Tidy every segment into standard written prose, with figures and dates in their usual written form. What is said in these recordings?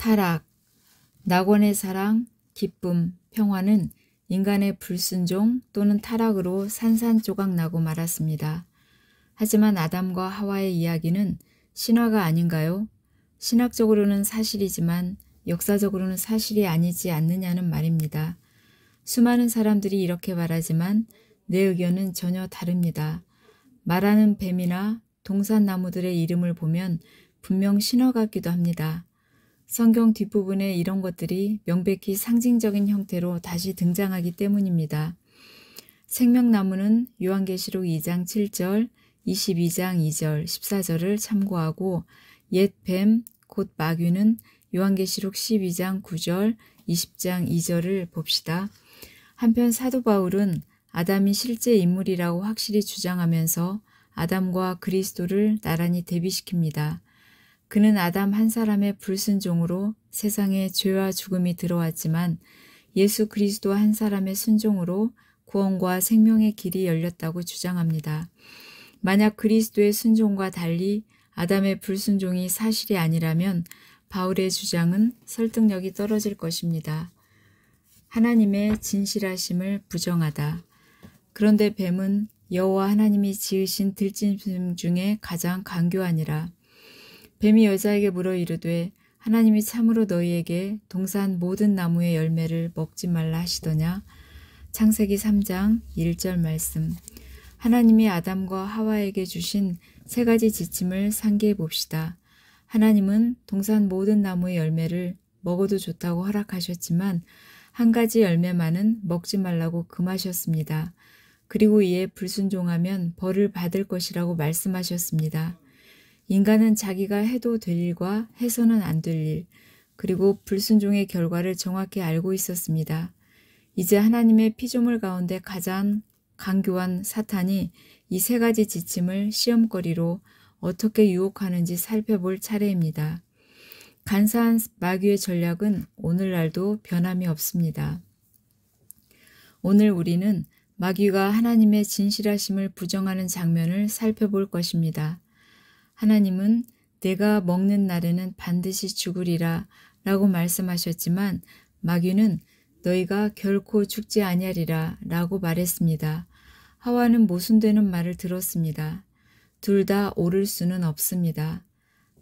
타락, 낙원의 사랑, 기쁨, 평화는 인간의 불순종 또는 타락으로 산산조각 나고 말았습니다. 하지만 아담과 하와의 이야기는 신화가 아닌가요? 신학적으로는 사실이지만 역사적으로는 사실이 아니지 않느냐는 말입니다. 수많은 사람들이 이렇게 말하지만 내 의견은 전혀 다릅니다. 말하는 뱀이나 동산나무들의 이름을 보면 분명 신화 같기도 합니다. 성경 뒷부분에 이런 것들이 명백히 상징적인 형태로 다시 등장하기 때문입니다. 생명나무는 요한계시록 2장 7절, 22장 2절, 14절을 참고하고 옛 뱀, 곧 마귀는 요한계시록 12장 9절, 20장 2절을 봅시다. 한편 사도 바울은 아담이 실제 인물이라고 확실히 주장하면서 아담과 그리스도를 나란히 대비시킵니다. 그는 아담 한 사람의 불순종으로 세상에 죄와 죽음이 들어왔지만 예수 그리스도 한 사람의 순종으로 구원과 생명의 길이 열렸다고 주장합니다. 만약 그리스도의 순종과 달리 아담의 불순종이 사실이 아니라면 바울의 주장은 설득력이 떨어질 것입니다. 하나님의 진실하심을 부정하다. 그런데 뱀은 여호와 하나님이 지으신 들짐승 중에 가장 간교하니라. 뱀이 여자에게 물어 이르되 하나님이 참으로 너희에게 동산 모든 나무의 열매를 먹지 말라 하시더냐. 창세기 3장 1절 말씀. 하나님이 아담과 하와에게 주신 세 가지 지침을 상기해 봅시다. 하나님은 동산 모든 나무의 열매를 먹어도 좋다고 허락하셨지만 한 가지 열매만은 먹지 말라고 금하셨습니다. 그리고 이에 불순종하면 벌을 받을 것이라고 말씀하셨습니다. 인간은 자기가 해도 될 일과 해서는 안 될 일, 그리고 불순종의 결과를 정확히 알고 있었습니다. 이제 하나님의 피조물 가운데 가장 간교한 사탄이 이 세 가지 지침을 시험거리로 어떻게 유혹하는지 살펴볼 차례입니다. 간사한 마귀의 전략은 오늘날도 변함이 없습니다. 오늘 우리는 마귀가 하나님의 진실하심을 부정하는 장면을 살펴볼 것입니다. 하나님은 내가 먹는 날에는 반드시 죽으리라 라고 말씀하셨지만 마귀는 너희가 결코 죽지 아니하리라 라고 말했습니다. 하와는 모순되는 말을 들었습니다. 둘 다 옳을 수는 없습니다.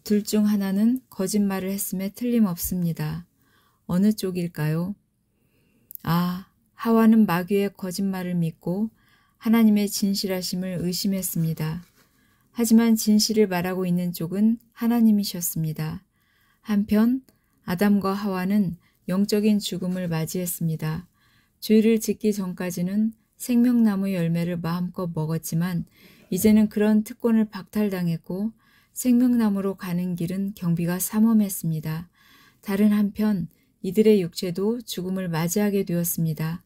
둘 중 하나는 거짓말을 했음에 틀림없습니다. 어느 쪽일까요? 하와는 마귀의 거짓말을 믿고 하나님의 진실하심을 의심했습니다. 하지만 진실을 말하고 있는 쪽은 하나님이셨습니다. 한편 아담과 하와는 영적인 죽음을 맞이했습니다. 죄를 짓기 전까지는 생명나무의 열매를 마음껏 먹었지만 이제는 그런 특권을 박탈당했고 생명나무로 가는 길은 경비가 삼엄했습니다. 다른 한편 이들의 육체도 죽음을 맞이하게 되었습니다.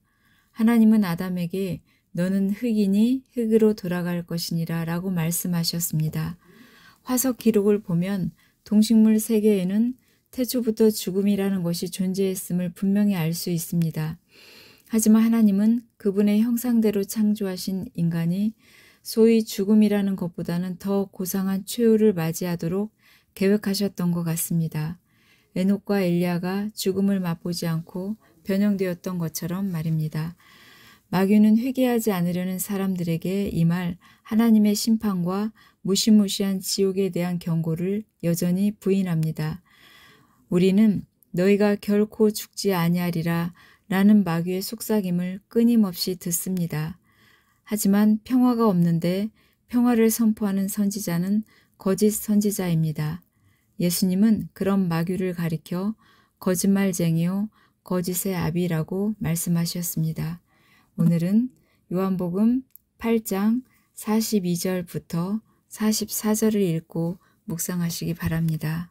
하나님은 아담에게 너는 흙이니 흙으로 돌아갈 것이니라 라고 말씀하셨습니다. 화석 기록을 보면 동식물 세계에는 태초부터 죽음이라는 것이 존재했음을 분명히 알 수 있습니다. 하지만 하나님은 그분의 형상대로 창조하신 인간이 소위 죽음이라는 것보다는 더 고상한 최후를 맞이하도록 계획하셨던 것 같습니다. 에녹과 엘리야가 죽음을 맛보지 않고 변형되었던 것처럼 말입니다. 마귀는 회개하지 않으려는 사람들에게 임할 하나님의 심판과 무시무시한 지옥에 대한 경고를 여전히 부인합니다. 우리는 너희가 결코 죽지 아니하리라 라는 마귀의 속삭임을 끊임없이 듣습니다. 하지만 평화가 없는데 평화를 선포하는 선지자는 거짓 선지자입니다. 예수님은 그런 마귀를 가리켜 거짓말쟁이요 거짓의 아비라고 말씀하셨습니다. 오늘은 요한복음 8장 42절부터 44절을 읽고 묵상하시기 바랍니다.